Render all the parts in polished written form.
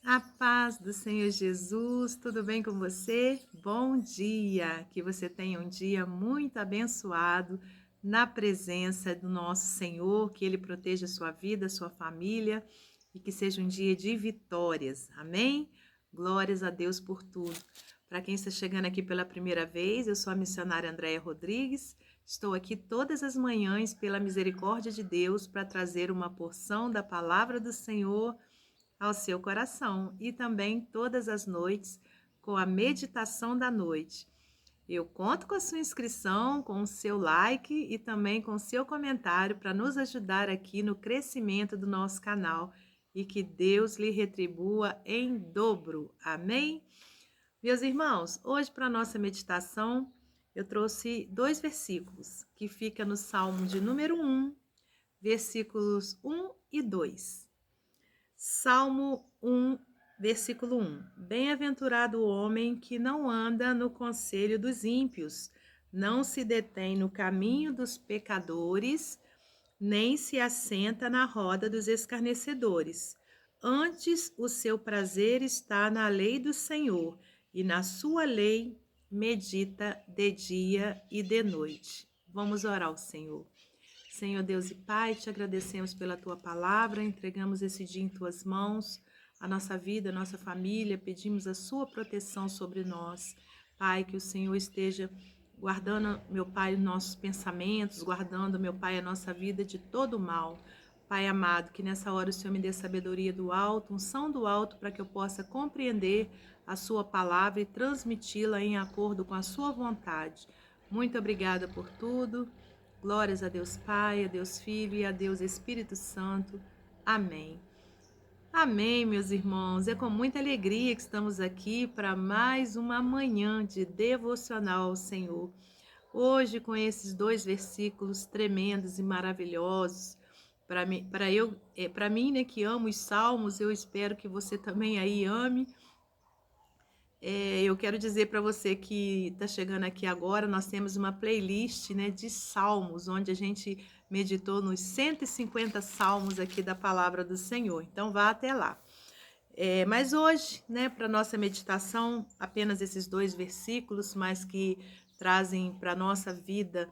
A paz do Senhor Jesus, tudo bem com você? Bom dia! Que você tenha um dia muito abençoado na presença do nosso Senhor, que Ele proteja a sua vida, a sua família e que seja um dia de vitórias. Amém? Glórias a Deus por tudo. Para quem está chegando aqui pela primeira vez, eu sou a missionária Andréia Rodrigues. Estou aqui todas as manhãs pela misericórdia de Deus para trazer uma porção da palavra do Senhor ao seu coração e também todas as noites com a meditação da noite. Eu conto com a sua inscrição, com o seu like e também com o seu comentário para nos ajudar aqui no crescimento do nosso canal e que Deus lhe retribua em dobro. Amém? Meus irmãos, hoje para a nossa meditação eu trouxe dois versículos que fica no Salmo de número 1, versículos 1 e 2. Salmo 1, versículo 1. Bem-aventurado o homem que não anda no conselho dos ímpios, não se detém no caminho dos pecadores, nem se assenta na roda dos escarnecedores. Antes, o seu prazer está na lei do Senhor, e na sua lei medita de dia e de noite. Vamos orar ao Senhor. Senhor Deus e Pai, te agradecemos pela tua palavra, entregamos esse dia em tuas mãos, a nossa vida, a nossa família, pedimos a sua proteção sobre nós. Pai, que o Senhor esteja guardando, meu Pai, nossos pensamentos, guardando, meu Pai, a nossa vida de todo mal. Pai amado, que nessa hora o Senhor me dê sabedoria do alto, unção do alto, para que eu possa compreender a sua palavra e transmiti-la em acordo com a sua vontade. Muito obrigada por tudo. Glórias a Deus Pai, a Deus Filho e a Deus Espírito Santo. Amém. Amém, meus irmãos. É com muita alegria que estamos aqui para mais uma manhã de devocional ao Senhor. Hoje, com esses dois versículos tremendos e maravilhosos, para mim, né, que amo os salmos, eu espero que você também aí ame. Eu quero dizer para você que está chegando aqui agora, nós temos uma playlist, né, de salmos, onde a gente meditou nos 150 salmos aqui da palavra do Senhor. Então, vá até lá. Mas hoje, né, para nossa meditação, apenas esses dois versículos, mas que trazem para a nossa vida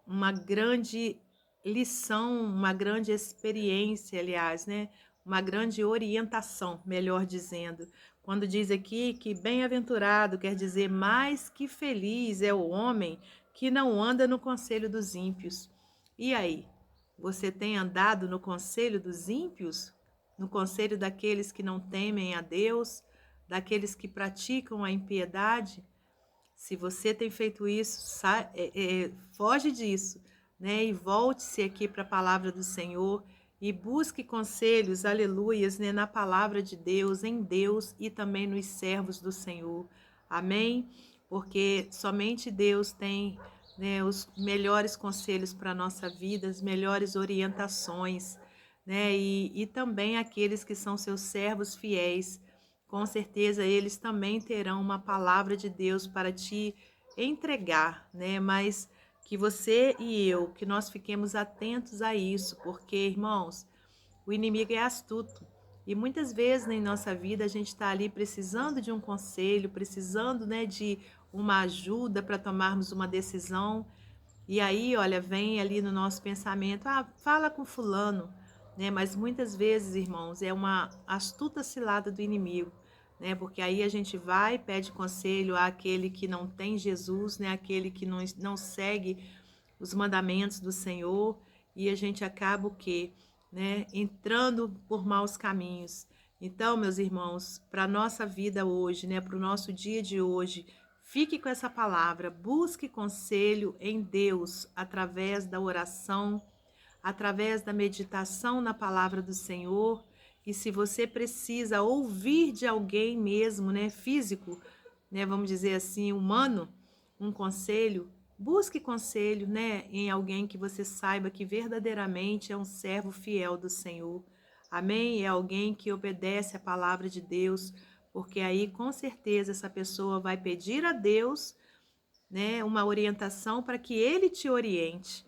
uma grande lição, uma grande experiência, aliás, né, uma grande orientação, melhor dizendo. Quando diz aqui que bem-aventurado quer dizer mais que feliz é o homem que não anda no conselho dos ímpios. E aí, você tem andado no conselho dos ímpios? No conselho daqueles que não temem a Deus, daqueles que praticam a impiedade? Se você tem feito isso, foge disso, né? E volte-se aqui para a palavra do Senhor e busque conselhos, aleluias, né? Na palavra de Deus, em Deus e também nos servos do Senhor. Amém? Porque somente Deus tem, né, os melhores conselhos para a nossa vida, as melhores orientações, né? E também aqueles que são seus servos fiéis. Com certeza eles também terão uma palavra de Deus para te entregar, né? Mas que você e eu, que nós fiquemos atentos a isso, porque, irmãos, o inimigo é astuto. E muitas vezes em nossa vida a gente está ali precisando de um conselho, precisando, né, de uma ajuda para tomarmos uma decisão. E aí, olha, vem ali no nosso pensamento, fala com fulano, né? Mas muitas vezes, irmãos, é uma astuta cilada do inimigo, né? Porque aí a gente vai, pede conselho àquele que não tem Jesus, né? Aquele que não segue os mandamentos do Senhor, e a gente acaba o quê? Né? Entrando por maus caminhos. Então, meus irmãos, para a nossa vida hoje, né? Para o nosso dia de hoje, fique com essa palavra, busque conselho em Deus através da oração, através da meditação na palavra do Senhor. E se você precisa ouvir de alguém mesmo, né, físico, né, vamos dizer assim, humano, um conselho, busque conselho, né, em alguém que você saiba que verdadeiramente é um servo fiel do Senhor. Amém? É alguém que obedece a palavra de Deus, porque aí com certeza essa pessoa vai pedir a Deus, né, uma orientação para que ele te oriente.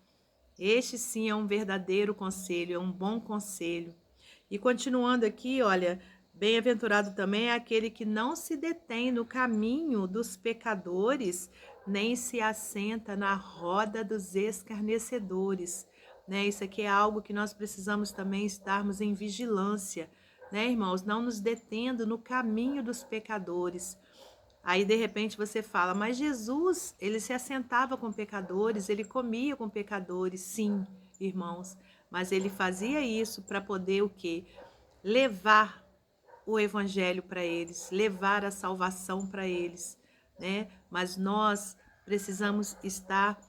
Este sim é um verdadeiro conselho, é um bom conselho. E continuando aqui, olha, Bem-aventurado também é aquele que não se detém no caminho dos pecadores, nem se assenta na roda dos escarnecedores, né? Isso aqui é algo que nós precisamos também estarmos em vigilância, né, irmãos? Não nos detendo no caminho dos pecadores. Aí, de repente, você fala, mas Jesus, ele se assentava com pecadores, ele comia com pecadores. Sim, irmãos, mas ele fazia isso para poder o quê? Levar o evangelho para eles, levar a salvação para eles, né? Mas nós precisamos estar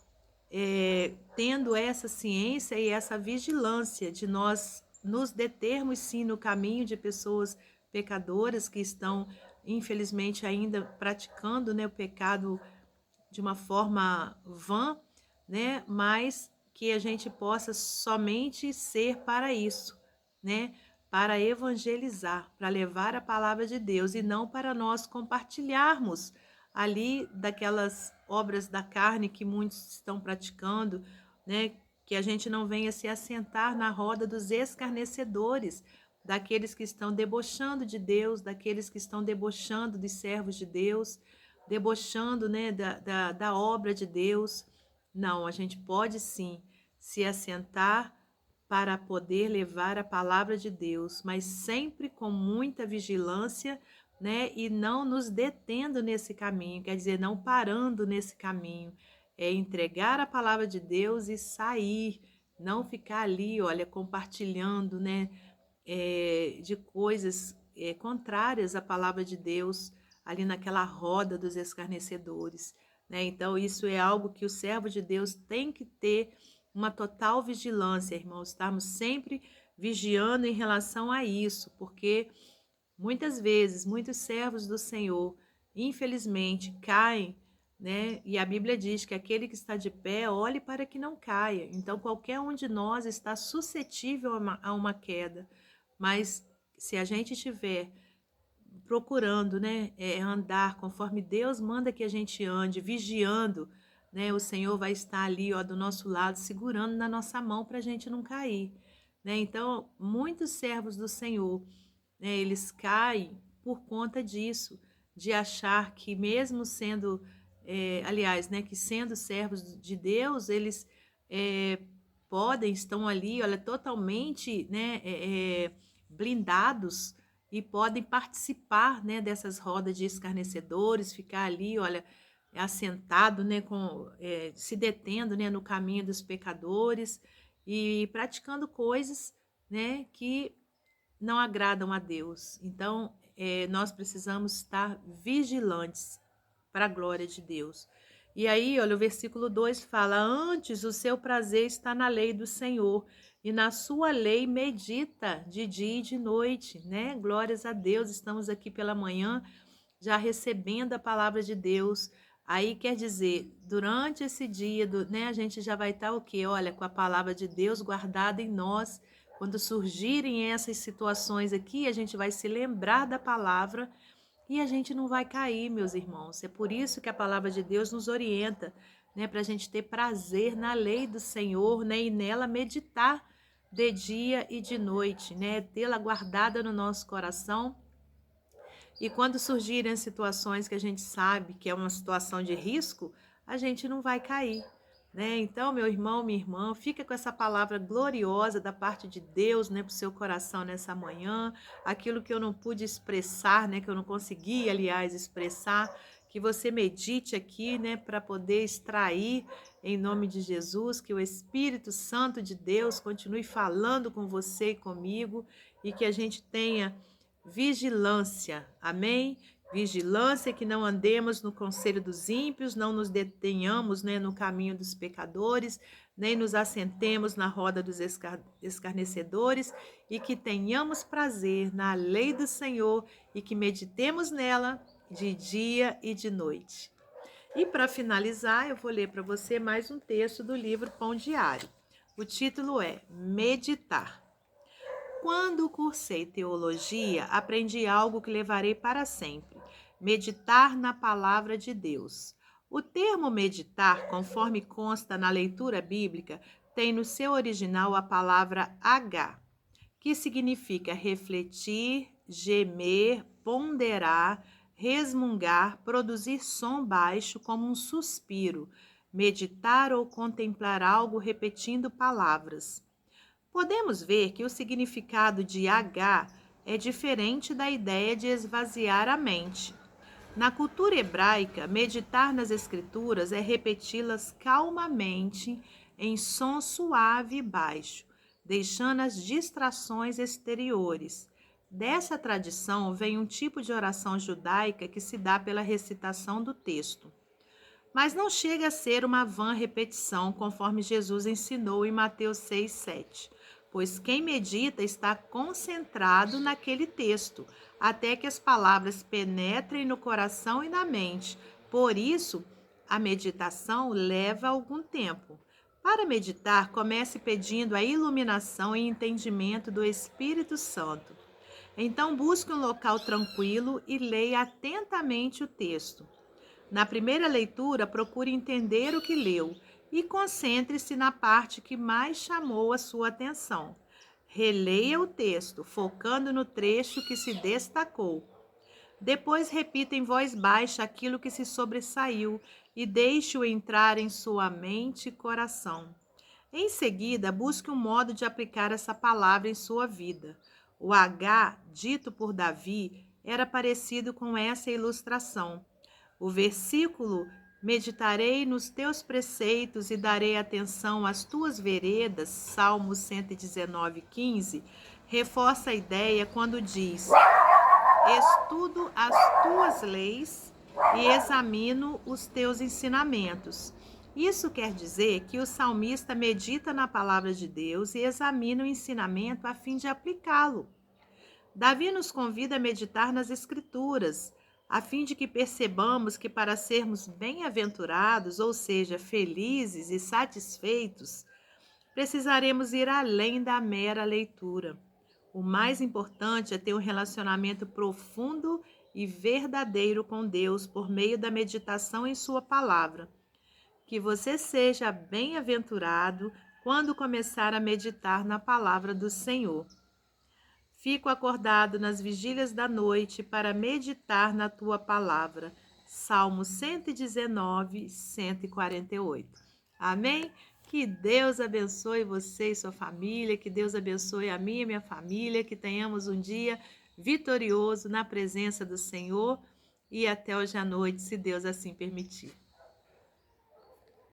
tendo essa ciência e essa vigilância de nós nos determos sim no caminho de pessoas pecadoras que estão infelizmente ainda praticando, né, o pecado de uma forma vã, né? Mas que a gente possa somente ser para isso, né? Para evangelizar, para levar a palavra de Deus e não para nós compartilharmos ali daquelas obras da carne que muitos estão praticando, né? Que a gente não venha se assentar na roda dos escarnecedores, daqueles que estão debochando de Deus, daqueles que estão debochando dos servos de Deus, debochando, né, da obra de Deus. Não, a gente pode sim se assentar para poder levar a palavra de Deus, mas sempre com muita vigilância, né, e não nos detendo nesse caminho, quer dizer, não parando nesse caminho. É entregar a palavra de Deus e sair, não ficar ali, olha, compartilhando, né, de coisas contrárias à palavra de Deus, ali naquela roda dos escarnecedores, né? Então, isso é algo que o servo de Deus tem que ter uma total vigilância, irmãos, estarmos sempre vigiando em relação a isso, porque muitas vezes, muitos servos do Senhor, infelizmente, caem, né? E a Bíblia diz que aquele que está de pé, olhe para que não caia. Então, qualquer um de nós está suscetível a uma queda. Mas se a gente estiver procurando, né, andar conforme Deus manda que a gente ande, vigiando, né, o Senhor vai estar ali, ó, do nosso lado, segurando na nossa mão para a gente não cair, né? Então, muitos servos do Senhor, né, eles caem por conta disso, de achar que mesmo sendo, aliás, né, que sendo servos de Deus, eles podem, estão ali, olha, totalmente, né, blindados e podem participar, né, dessas rodas de escarnecedores, ficar ali, olha, assentado, né, se detendo, né, no caminho dos pecadores e praticando coisas, né, que não agradam a Deus. Então, nós precisamos estar vigilantes para a glória de Deus. E aí, olha, o versículo 2 fala: antes o seu prazer está na lei do Senhor, e na sua lei medita de dia e de noite, né? Glórias a Deus, estamos aqui pela manhã, já recebendo a palavra de Deus. Aí quer dizer, durante esse dia, né, a gente já vai estar o quê? Olha, com a palavra de Deus guardada em nós. Quando surgirem essas situações aqui, a gente vai se lembrar da palavra e a gente não vai cair, meus irmãos. É por isso que a palavra de Deus nos orienta, né, para a gente ter prazer na lei do Senhor, né, e nela meditar de dia e de noite, né, tê-la guardada no nosso coração. E quando surgirem situações que a gente sabe que é uma situação de risco, a gente não vai cair, né? Então, meu irmão, minha irmã, fica com essa palavra gloriosa da parte de Deus, né, para o seu coração nessa manhã. Aquilo que eu não pude expressar, né, que eu não consegui, aliás, expressar, que você medite aqui, né, para poder extrair em nome de Jesus, que o Espírito Santo de Deus continue falando com você e comigo e que a gente tenha vigilância, amém? Vigilância, que não andemos no conselho dos ímpios, não nos detenhamos, né, no caminho dos pecadores, nem nos assentemos na roda dos escarnecedores, e que tenhamos prazer na lei do Senhor e que meditemos nela de dia e de noite. E para finalizar, eu vou ler para você mais um texto do livro Pão Diário. O título é Meditar. Quando cursei teologia, aprendi algo que levarei para sempre: meditar na palavra de Deus. O termo meditar, conforme consta na leitura bíblica, tem no seu original a palavra H, que significa refletir, gemer, ponderar, resmungar, produzir som baixo como um suspiro, meditar ou contemplar algo repetindo palavras. Podemos ver que o significado de H é diferente da ideia de esvaziar a mente. Na cultura hebraica, meditar nas escrituras é repeti-las calmamente em som suave e baixo, deixando as distrações exteriores. Dessa tradição vem um tipo de oração judaica que se dá pela recitação do texto. Mas não chega a ser uma vã repetição, conforme Jesus ensinou em Mateus 6:7, pois quem medita está concentrado naquele texto, até que as palavras penetrem no coração e na mente. Por isso, a meditação leva algum tempo. Para meditar, comece pedindo a iluminação e entendimento do Espírito Santo. Então, busque um local tranquilo e leia atentamente o texto. Na primeira leitura, procure entender o que leu e concentre-se na parte que mais chamou a sua atenção. Releia o texto, focando no trecho que se destacou. Depois, repita em voz baixa aquilo que se sobressaiu e deixe-o entrar em sua mente e coração. Em seguida, busque um modo de aplicar essa palavra em sua vida. O H, dito por Davi, era parecido com essa ilustração. O versículo meditarei nos teus preceitos e darei atenção às tuas veredas, Salmo 119:15, reforça a ideia quando diz: estudo as tuas leis e examino os teus ensinamentos. Isso quer dizer que o salmista medita na palavra de Deus e examina o ensinamento a fim de aplicá-lo. Davi nos convida a meditar nas Escrituras, a fim de que percebamos que para sermos bem-aventurados, ou seja, felizes e satisfeitos, precisaremos ir além da mera leitura. O mais importante é ter um relacionamento profundo e verdadeiro com Deus por meio da meditação em Sua palavra. Que você seja bem-aventurado quando começar a meditar na palavra do Senhor. Fico acordado nas vigílias da noite para meditar na tua palavra. Salmo 119, 148. Amém? Que Deus abençoe você e sua família, que Deus abençoe a mim e minha família, que tenhamos um dia vitorioso na presença do Senhor e até hoje à noite, se Deus assim permitir.